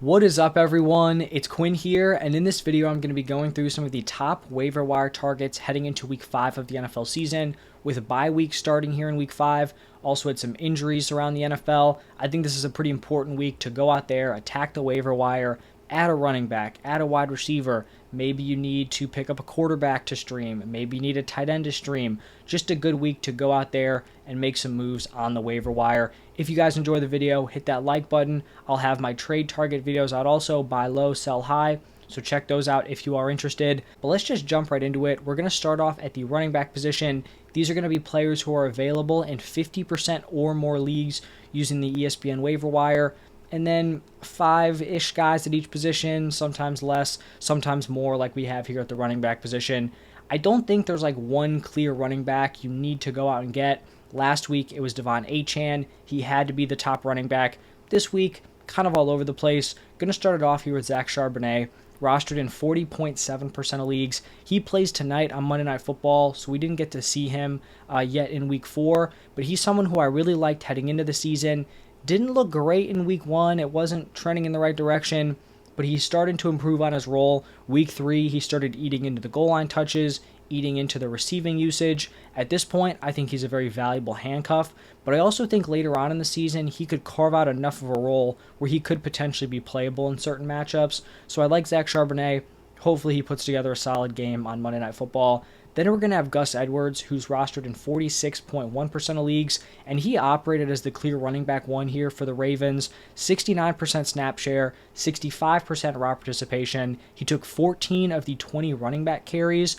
What is up, everyone? It's Quinn here, and in this video I'm going to be going through some of the top waiver wire targets heading into week 5 of the NFL season, with a bye week starting here in week 5. Also had some injuries around the NFL. I think this is a pretty important week to go out there, attack the waiver wire, add a running back, add a wide receiver. Maybe you need to pick up a quarterback to stream. Maybe you need a tight end to stream. Just a good week to go out there and make some moves on the waiver wire. If you guys enjoy the video, hit that like button. I'll have my trade target videos out also, buy low, sell high. So check those out if you are interested. But let's just jump right into it. We're going to start off at the running back position. These are going to be players who are available in 50% or more leagues using the ESPN waiver wire. And then 5-ish guys at each position, sometimes less, sometimes more, like we have here at the running back position. I don't think there's like one clear running back you need to go out and get. Last week, it was Devon Achane. He had to be the top running back. This week, kind of all over the place. Going to start it off here with Zach Charbonnet, rostered in 40.7% of leagues. He plays tonight on Monday Night Football, so we didn't get to see him yet in week 4. But he's someone who I really liked heading into the season. Didn't look great in week 1. It wasn't trending in the right direction, but he's starting to improve on his role. Week 3, he started eating into the goal line touches, eating into the receiving usage. At this point, I think he's a very valuable handcuff, but I also think later on in the season, he could carve out enough of a role where he could potentially be playable in certain matchups. So I like Zach Charbonnet. Hopefully he puts together a solid game on Monday Night Football. Then we're going to have Gus Edwards, who's rostered in 46.1% of leagues, and he operated as the clear running back 1 here for the Ravens. 69% snap share, 65% raw participation. He took 14 of the 20 running back carries.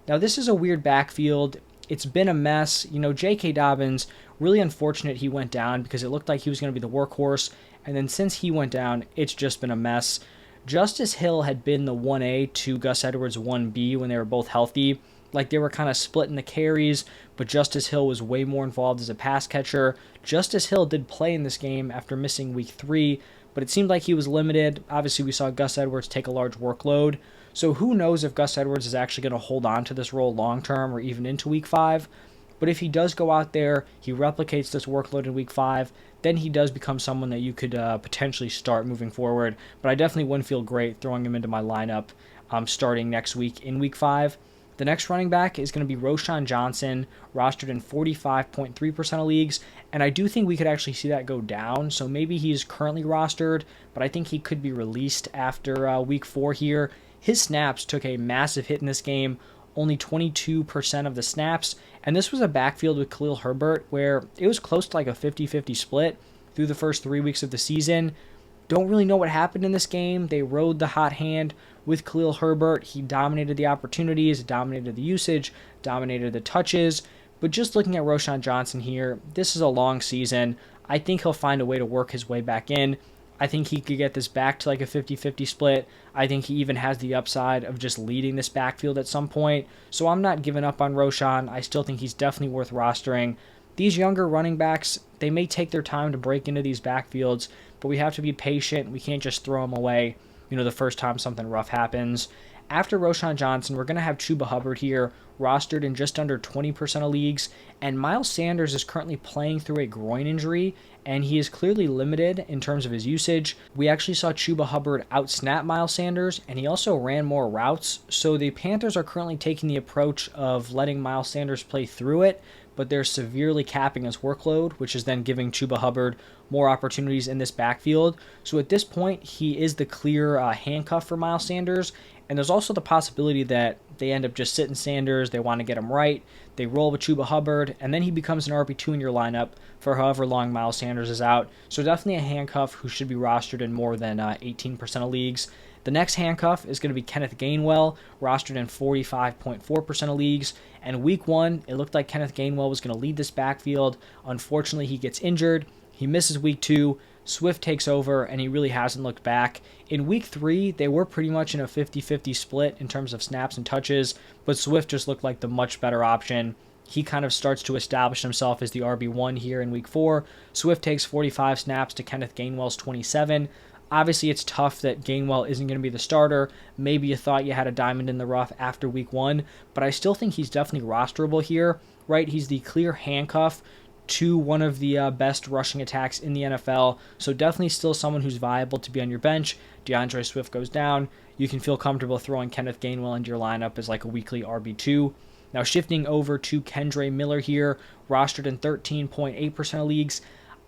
Now, this is a weird backfield. It's been a mess. You know, J.K. Dobbins, really unfortunate he went down because it looked like he was going to be the workhorse, and then since he went down, it's just been a mess. Justice Hill had been the 1A to Gus Edwards' 1B when they were both healthy. Like, they were kind of splitting the carries, but Justice Hill was way more involved as a pass catcher. Justice Hill did play in this game after missing week 3, but it seemed like he was limited. Obviously, we saw Gus Edwards take a large workload. So who knows if Gus Edwards is actually going to hold on to this role long-term or even into week 5. But if he does go out there, he replicates this workload in week 5, then he does become someone that you could potentially start moving forward. But I definitely wouldn't feel great throwing him into my lineup starting next week in week 5. The next running back is going to be Roschon Johnson, rostered in 45.3% of leagues, and I do think we could actually see that go down, so maybe he's currently rostered, but I think he could be released after week 4 here. His snaps took a massive hit in this game, only 22% of the snaps, and this was a backfield with Khalil Herbert where it was close to like a 50-50 split through the first 3 weeks of the season. Don't really know what happened in this game. They rode the hot hand with Khalil Herbert. He dominated the opportunities, dominated the usage, dominated the touches. But just looking at Roschon Johnson here, this is a long season. I think he'll find a way to work his way back in. I think he could get this back to like a 50-50 split. I think he even has the upside of just leading this backfield at some point. So I'm not giving up on Roschon. I still think he's definitely worth rostering. These younger running backs, they may take their time to break into these backfields, but we have to be patient. We can't just throw them away, the first time something rough happens. After Roschon Johnson, we're going to have Chuba Hubbard here, rostered in just under 20% of leagues, and Miles Sanders is currently playing through a groin injury, and he is clearly limited in terms of his usage. We actually saw Chuba Hubbard outsnap Miles Sanders, and he also ran more routes, so the Panthers are currently taking the approach of letting Miles Sanders play through it, but they're severely capping his workload, which is then giving Chuba Hubbard more opportunities in this backfield. So at this point, he is the clear handcuff for Miles Sanders, and there's also the possibility that they end up just sitting Sanders, they want to get him right, they roll with Chuba Hubbard, and then he becomes an RB2 in your lineup for however long Miles Sanders is out. So definitely a handcuff who should be rostered in more than 18% of leagues. The next handcuff is going to be Kenneth Gainwell, rostered in 45.4% of leagues. And week 1, it looked like Kenneth Gainwell was going to lead this backfield. Unfortunately, he gets injured. He misses week 2. Swift takes over, and he really hasn't looked back. In week 3, they were pretty much in a 50-50 split in terms of snaps and touches, but Swift just looked like the much better option. He kind of starts to establish himself as the RB1 here in week 4. Swift takes 45 snaps to Kenneth Gainwell's 27. Obviously, it's tough that Gainwell isn't going to be the starter. Maybe you thought you had a diamond in the rough after week 1, but I still think he's definitely rosterable here, right? He's the clear handcuff to one of the best rushing attacks in the NFL. So definitely still someone who's viable to be on your bench. DeAndre Swift goes down. You can feel comfortable throwing Kenneth Gainwell into your lineup as like a weekly RB2. Now shifting over to Kendre Miller here, rostered in 13.8% of leagues.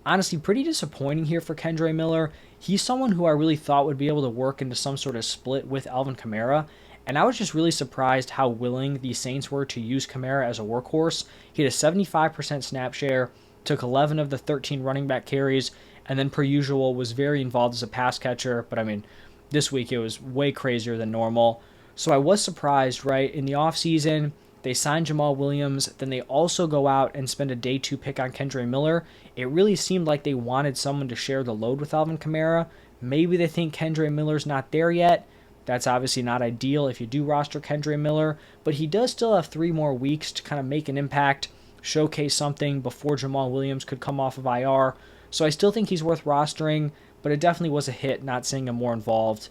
Honestly, pretty disappointing here for Kendre Miller. He's someone who I really thought would be able to work into some sort of split with Alvin Kamara. And I was just really surprised how willing the Saints were to use Kamara as a workhorse. He had a 75% snap share, took 11 of the 13 running back carries, and then per usual was very involved as a pass catcher. But I mean, this week it was way crazier than normal. So I was surprised, right? In the offseason, they signed Jamal Williams. Then they also go out and spend a day 2 pick on Kendre Miller. It really seemed like they wanted someone to share the load with Alvin Kamara. Maybe they think Kendre Miller's not there yet. That's obviously not ideal if you do roster Kendre Miller, but he does still have 3 more weeks to kind of make an impact, showcase something before Jamal Williams could come off of IR. So I still think he's worth rostering, but it definitely was a hit not seeing him more involved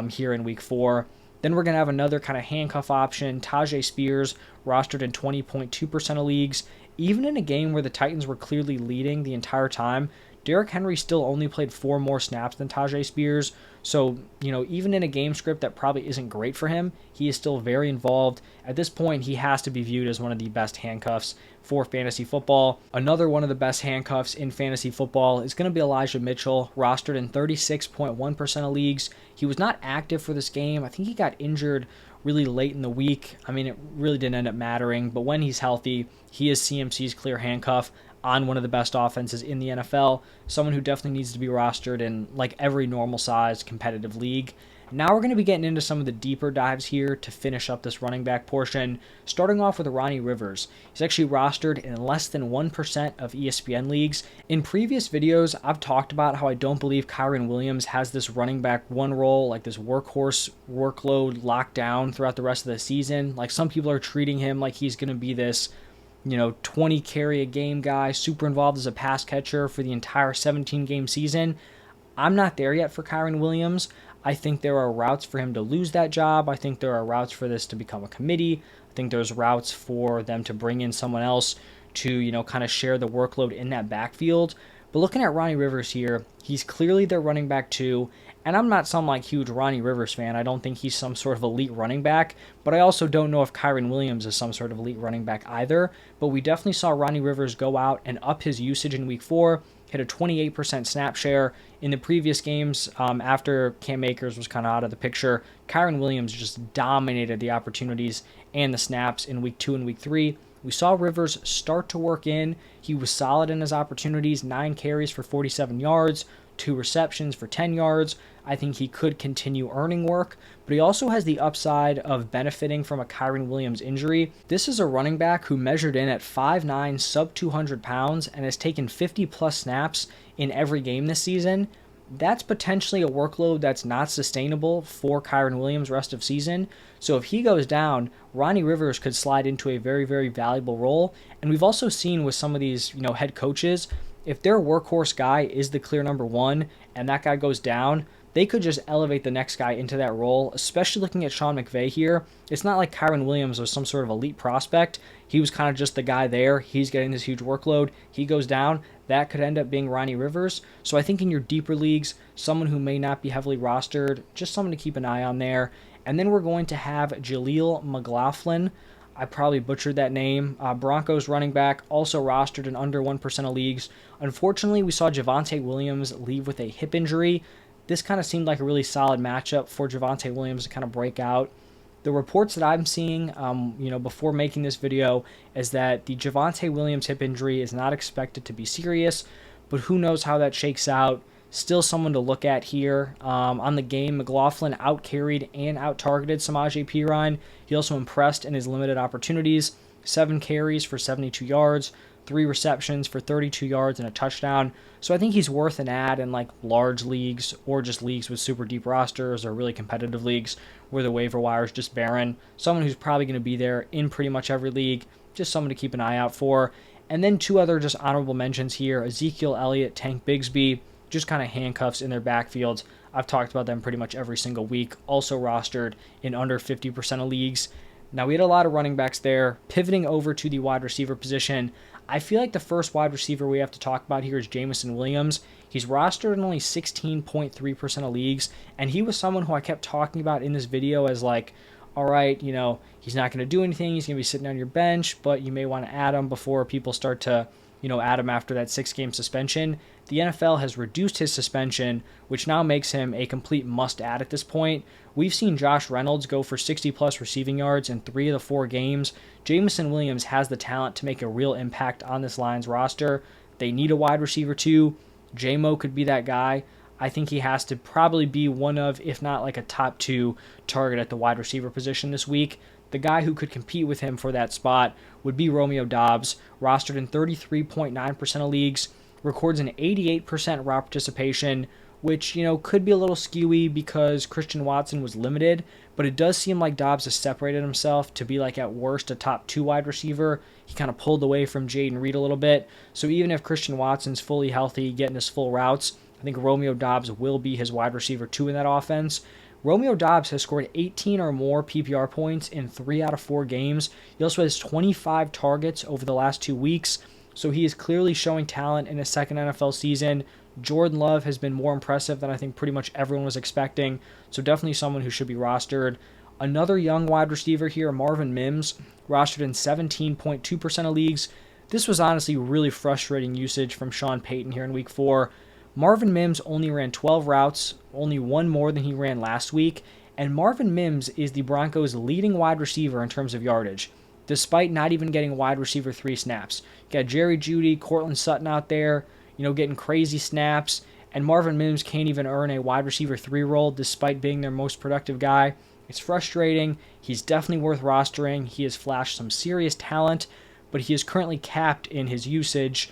here in week 4. Then we're going to have another kind of handcuff option, Tajay Spears, rostered in 20.2% of leagues. Even in a game where the Titans were clearly leading the entire time, Derrick Henry still only played 4 more snaps than Tajay Spears. So, even in a game script that probably isn't great for him, he is still very involved. At this point, he has to be viewed as one of the best handcuffs for fantasy football. Another one of the best handcuffs in fantasy football is going to be Elijah Mitchell, rostered in 36.1% of leagues. He was not active for this game. I think he got injured really late in the week. I mean, it really didn't end up mattering, but when he's healthy, he is CMC's clear handcuff on one of the best offenses in the NFL, someone who definitely needs to be rostered in like every normal-sized competitive league. Now we're going to be getting into some of the deeper dives here to finish up this running back portion, starting off with Ronnie Rivers. He's actually rostered in less than 1% of ESPN leagues. In previous videos, I've talked about how I don't believe Kyren Williams has this running back 1 role, like this workhorse workload locked down throughout the rest of the season. Like some people are treating him like he's going to be this 20 carry a game guy, super involved as a pass catcher for the entire 17-game season. I'm not there yet for Kyren Williams. I think there are routes for him to lose that job. I think there are routes for this to become a committee. I think there's routes for them to bring in someone else to, kind of share the workload in that backfield. But looking at Ronnie Rivers here, he's clearly their running back 2. And I'm not some huge Ronnie Rivers fan. I don't think he's some sort of elite running back, but I also don't know if Kyren Williams is some sort of elite running back either. But we definitely saw Ronnie Rivers go out and up his usage in week 4, hit a 28% snap share. In the previous games, after Cam Akers was kind of out of the picture, Kyren Williams just dominated the opportunities and the snaps in week 2 and week 3. We saw Rivers start to work in. He was solid in his opportunities, 9 carries for 47 yards, 2 receptions for 10 yards. I think he could continue earning work, but he also has the upside of benefiting from a Kyren Williams injury. This is a running back who measured in at 5'9", sub 200 pounds, and has taken 50-plus snaps in every game this season. That's potentially a workload that's not sustainable for Kyren Williams rest of season. So if he goes down, Ronnie Rivers could slide into a very, very valuable role. And we've also seen with some of these, head coaches, if their workhorse guy is the clear number 1 and that guy goes down, they could just elevate the next guy into that role, especially looking at Sean McVay here. It's not like Kyren Williams was some sort of elite prospect. He was kind of just the guy there. He's getting this huge workload. He goes down. That could end up being Ronnie Rivers. So I think in your deeper leagues, someone who may not be heavily rostered, just someone to keep an eye on there. And then we're going to have Jaleel McLaughlin. I probably butchered that name. Broncos running back, also rostered in under 1% of leagues. Unfortunately, we saw Javonte Williams leave with a hip injury. This kind of seemed like a really solid matchup for Javonte Williams to kind of break out. The reports that I'm seeing, before making this video, is that the Javonte Williams hip injury is not expected to be serious, but who knows how that shakes out. Still someone to look at here. On the game, McLaughlin out-carried and out-targeted Samaje Perine. He also impressed in his limited opportunities. 7 carries for 72 yards, 3 receptions for 32 yards and a touchdown. So I think he's worth an add in large leagues or just leagues with super deep rosters or really competitive leagues where the waiver wire is just barren. Someone who's probably going to be there in pretty much every league. Just someone to keep an eye out for. And then 2 other just honorable mentions here. Ezekiel Elliott, Tank Bigsby. Just kind of handcuffs in their backfields. I've talked about them pretty much every single week. Also rostered in under 50% of leagues. Now, we had a lot of running backs there. Pivoting over to the wide receiver position, I feel like the first wide receiver we have to talk about here is Jameson Williams. He's rostered in only 16.3% of leagues, and he was someone who I kept talking about in this video as like, all right, he's not going to do anything. He's going to be sitting on your bench, but you may want to add him before people start to, add him after that 6-game suspension. The NFL has reduced his suspension, which now makes him a complete must-add at this point. We've seen Josh Reynolds go for 60-plus receiving yards in 3 of the 4 games. Jameson Williams has the talent to make a real impact on this Lions roster. They need a wide receiver too. J-Mo could be that guy. I think he has to probably be one of, if not like a top 2 target at the wide receiver position this week. The guy who could compete with him for that spot would be Romeo Doubs, rostered in 33.9% of leagues, records an 88% route participation, which, could be a little skewy because Christian Watson was limited, but it does seem like Doubs has separated himself to be like at worst a top 2 wide receiver. He kind of pulled away from Jaden Reed a little bit. So even if Christian Watson's fully healthy, getting his full routes, I think Romeo Doubs will be his wide receiver 2 in that offense. Romeo Doubs has scored 18 or more PPR points in 3 out of 4 games. He also has 25 targets over the last 2 weeks, so he is clearly showing talent in his second NFL season. Jordan Love has been more impressive than I think pretty much everyone was expecting, so definitely someone who should be rostered. Another young wide receiver here, Marvin Mims, rostered in 17.2% of leagues. This was honestly really frustrating usage from Sean Payton here in Week 4. Marvin Mims only ran 12 routes, only 1 more than he ran last week, and Marvin Mims is the Broncos' leading wide receiver in terms of yardage, despite not even getting wide receiver 3 snaps. You got Jerry Jeudy, Cortland Sutton out there, getting crazy snaps, and Marvin Mims can't even earn a wide receiver 3 role despite being their most productive guy. It's frustrating. He's definitely worth rostering. He has flashed some serious talent, but he is currently capped in his usage,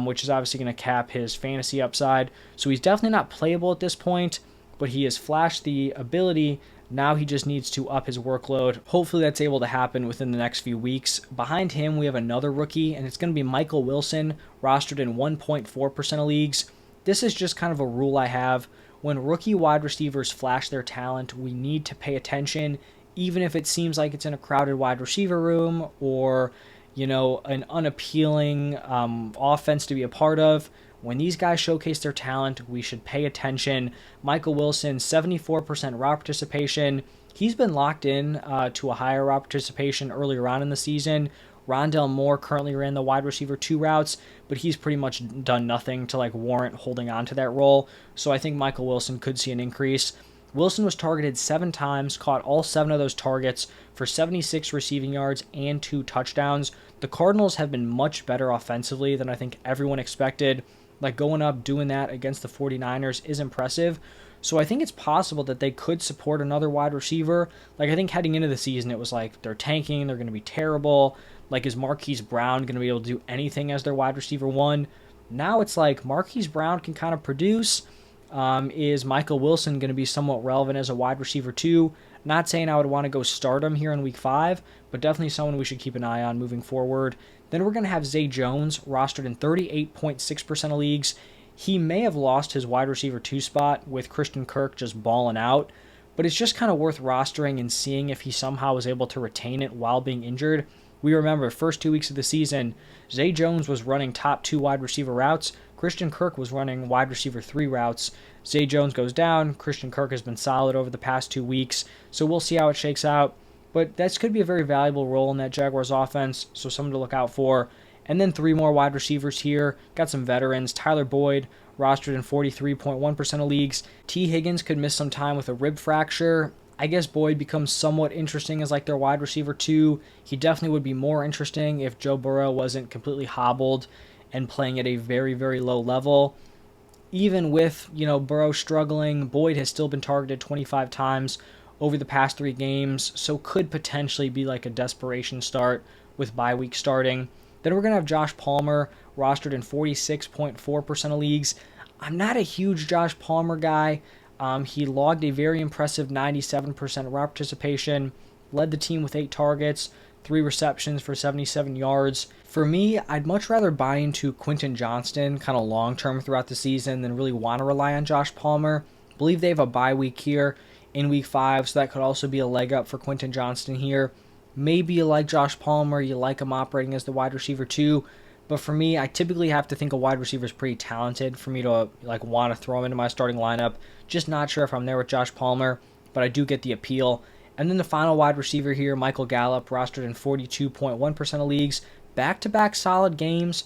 which is obviously going to cap his fantasy upside. So he's definitely not playable at this point, but he has flashed the ability. Now he just needs to up his workload. Hopefully that's able to happen within the next few weeks. Behind him, we have another rookie, and it's going to be Michael Wilson, rostered in 1.4% of leagues. This is just kind of a rule I have. When rookie wide receivers flash their talent, we need to pay attention, even if it seems like it's in a crowded wide receiver room or an unappealing offense to be a part of. When these guys showcase their talent, we should pay attention. Michael Wilson, 74% route participation. He's been locked in to a higher route participation earlier on in the season. Rondale Moore currently ran the wide receiver 2 routes, but he's pretty much done nothing to warrant holding on to that role. So I think Michael Wilson could see an increase. Wilson was targeted 7 times, caught all 7 of those targets for 76 receiving yards and 2 touchdowns. The Cardinals have been much better offensively than I think everyone expected. Going up, doing that against the 49ers is impressive. So I think it's possible that they could support another wide receiver. I think heading into the season, it was they're tanking, they're going to be terrible. Is Marquise Brown going to be able to do anything as their wide receiver 1? Now it's Marquise Brown can kind of produce. Is Michael Wilson going to be somewhat relevant as a wide receiver 2? Not saying I would want to go start him here in Week 5, but definitely someone we should keep an eye on moving forward. Then we're going to have Zay Jones, rostered in 38.6% of leagues. He may have lost his wide receiver 2 spot with Christian Kirk just balling out, but it's just kind of worth rostering and seeing if he somehow was able to retain it while being injured. We remember, first 2 weeks of the season, Zay Jones was running top 2 wide receiver routes. Christian Kirk was running wide receiver 3 routes. Zay Jones goes down. Christian Kirk has been solid over the past 2 weeks, so we'll see how it shakes out. But this could be a very valuable role in that Jaguars offense, so someone to look out for. And then 3 more wide receivers here. Got some veterans. Tyler Boyd, rostered in 43.1% of leagues. T. Higgins could miss some time with a rib fracture. I guess Boyd becomes somewhat interesting as their wide receiver 2. He definitely would be more interesting if Joe Burrow wasn't completely hobbled and playing at a very, very low level. Even with, Burrow struggling, Boyd has still been targeted 25 times over the past 3 games, so could potentially be a desperation start with bye week starting. Then we're going to have Josh Palmer, rostered in 46.4% of leagues. I'm not a huge Josh Palmer guy. He logged a very impressive 97% route participation, led the team with 8 targets, 3 receptions for 77 yards. For me, I'd much rather buy into Quentin Johnston kind of long-term throughout the season than really want to rely on Josh Palmer. I believe they have a bye week here in Week 5, so that could also be a leg up for Quentin Johnston here. Maybe you like Josh Palmer, you like him operating as the wide receiver 2, But for me, I typically have to think a wide receiver is pretty talented for me to like want to throw him into my starting lineup. Just not sure if I'm there with Josh Palmer, but I do get the appeal. And then the final wide receiver here, Michael Gallup, rostered in 42.1% of leagues. Back-to-back solid games,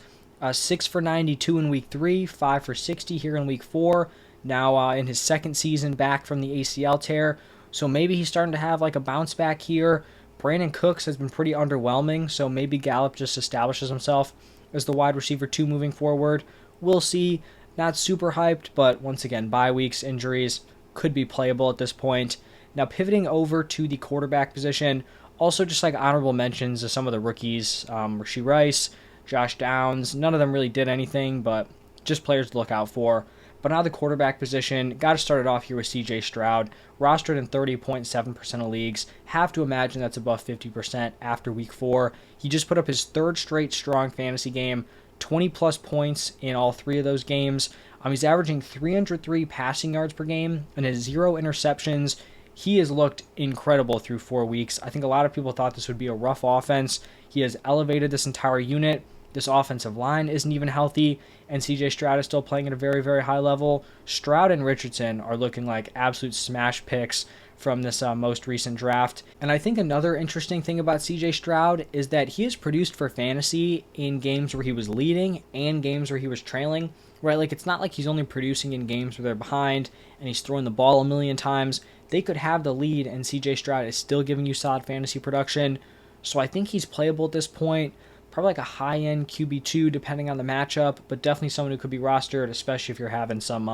6 for 92 in week 3, 5 for 60 here in week 4. Now in his second season back from the ACL tear. So maybe he's starting to have like a bounce back here. Brandon Cooks has been pretty underwhelming, so maybe Gallup just establishes himself as the wide receiver 2 moving forward. We'll see. Not super hyped, but once again, bye weeks, injuries could be playable at this point. Now pivoting over to the quarterback position, also just like honorable mentions of some of the rookies, Rashee Rice, Josh Downs. None of them really did anything, but just players to look out for. But now the quarterback position, got to start it off here with CJ Stroud, rostered in 30.7% of leagues. Have to imagine that's above 50% after week 4. He just put up his third straight strong fantasy game, 20 plus points in all 3 of those games. He's averaging 303 passing yards per game and has 0 interceptions. He has looked incredible through 4 weeks. I think a lot of people thought this would be a rough offense. He has elevated this entire unit. This offensive line isn't even healthy, and CJ Stroud is still playing at a very, very high level. Stroud and Richardson are looking like absolute smash picks from this most recent draft. And I think another interesting thing about CJ Stroud is that he has produced for fantasy in games where he was leading and games where he was trailing, right? Like, it's not like he's only producing in games where they're behind and he's throwing the ball a million times. They could have the lead, and CJ Stroud is still giving you solid fantasy production. So I think he's playable at this point. Probably like a high-end QB2 depending on the matchup, but definitely someone who could be rostered, especially if you're having some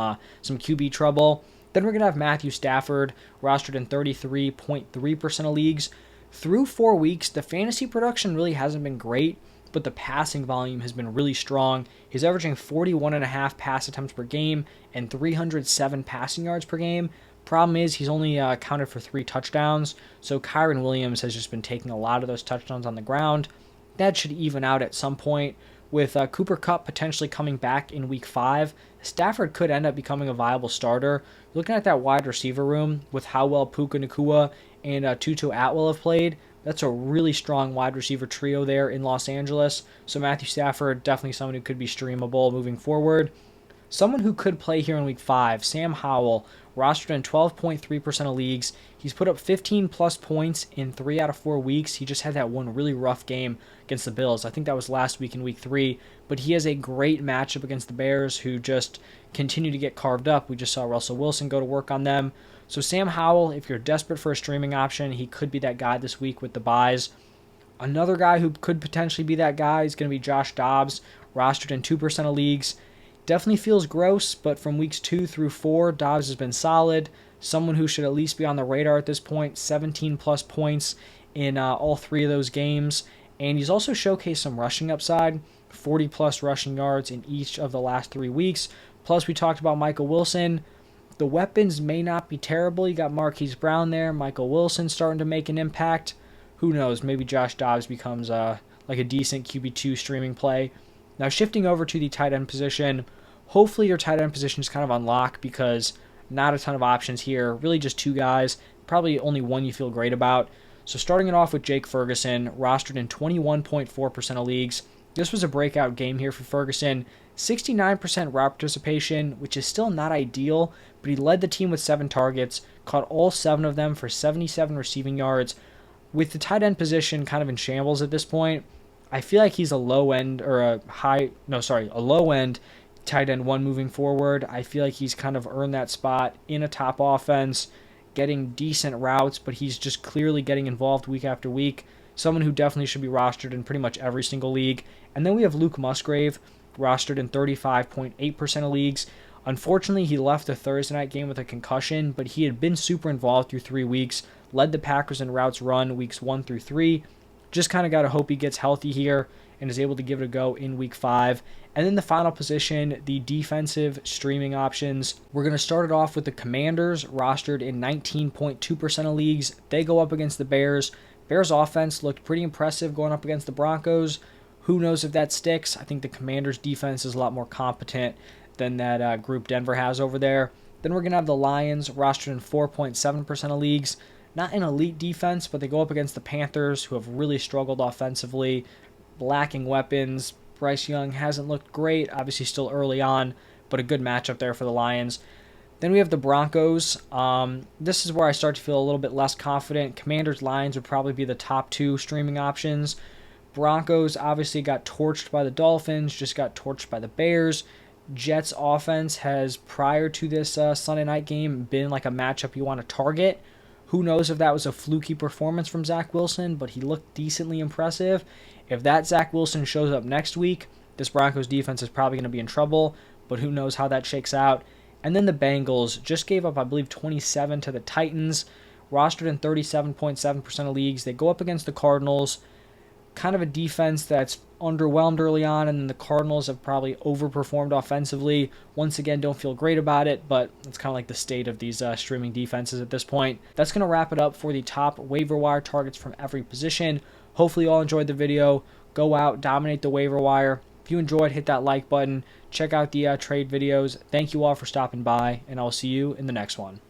QB trouble. Then we're going to have Matthew Stafford, rostered in 33.3% of leagues. Through 4 weeks, the fantasy production really hasn't been great, but the passing volume has been really strong. He's averaging 41.5 pass attempts per game and 307 passing yards per game. Problem is, he's only counted for 3 touchdowns, so Kyren Williams has just been taking a lot of those touchdowns on the ground. That should even out at some point. With Cooper Kupp potentially coming back in week 5, Stafford could end up becoming a viable starter. Looking at that wide receiver room with how well Puka Nacua and Tutu Atwell have played, that's a really strong wide receiver trio there in Los Angeles. So Matthew Stafford, definitely someone who could be streamable moving forward. Someone who could play here in week 5, Sam Howell, rostered in 12.3% of leagues. He's put up 15 plus points in 3 out of 4 weeks. He just had that one really rough game against the Bills. I think that was last week in week 3. But he has a great matchup against the Bears, who just continue to get carved up. We just saw Russell Wilson go to work on them. So Sam Howell, if you're desperate for a streaming option, he could be that guy this week with the buys. Another guy who could potentially be that guy is going to be Josh Dobbs, rostered in 2% of leagues. Definitely feels gross, but from weeks 2 through 4, Dobbs has been solid. Someone who should at least be on the radar at this point. 17 plus points in all 3 of those games. And he's also showcased some rushing upside. 40 plus rushing yards in each of the last 3 weeks. Plus, we talked about Michael Wilson. The weapons may not be terrible. You got Marquise Brown there. Michael Wilson starting to make an impact. Who knows? Maybe Josh Dobbs becomes like a decent QB2 streaming play. Now, shifting over to the tight end position, hopefully your tight end position is kind of on lock because not a ton of options here. Really just 2 guys, probably only one you feel great about. So starting it off with Jake Ferguson, rostered in 21.4% of leagues. This was a breakout game here for Ferguson. 69% route participation, which is still not ideal, but he led the team with 7 targets, caught all 7 of them for 77 receiving yards. With the tight end position kind of in shambles at this point, I feel like he's a low end tight end 1 moving forward. I feel like he's kind of earned that spot in a top offense, getting decent routes, but he's just clearly getting involved week after week. Someone who definitely should be rostered in pretty much every single league. And then we have Luke Musgrave, rostered in 35.8% of leagues. Unfortunately, he left the Thursday night game with a concussion, but he had been super involved through 3 weeks, led the Packers in routes run weeks 1 through 3. Just kind of got to hope he gets healthy here and is able to give it a go in week 5. And then the final position, the defensive streaming options. We're going to start it off with the Commanders, rostered in 19.2% of leagues. They go up against the Bears. Bears offense looked pretty impressive going up against the Broncos. Who knows if that sticks? I think the Commanders defense is a lot more competent than that group Denver has over there. Then we're going to have the Lions, rostered in 4.7% of leagues. Not an elite defense, but they go up against the Panthers, who have really struggled offensively, lacking weapons, Bryce Young hasn't looked great, obviously still early on, but a good matchup there for the Lions. Then we have the Broncos. This is where I start to feel a little bit less confident. Commanders, Lions would probably be the top two streaming options. Broncos obviously got torched by the Dolphins, just got torched by the Bears. Jets offense has, prior to this Sunday night game, been like a matchup you want to target. Who knows if that was a fluky performance from Zach Wilson, but he looked decently impressive. If that Zach Wilson shows up next week, this Broncos defense is probably going to be in trouble, but who knows how that shakes out. And then the Bengals just gave up, I believe, 27 to the Titans, rostered in 37.7% of leagues. They go up against the Cardinals, kind of a defense that's underwhelmed early on, and then the Cardinals have probably overperformed offensively. Once again, don't feel great about it, but it's kind of like the state of these streaming defenses at this point. That's going to wrap it up for the top waiver wire targets from every position. Hopefully you all enjoyed the video. Go out, dominate the waiver wire. If you enjoyed, hit that like button. Check out the trade videos. Thank you all for stopping by, and I'll see you in the next one.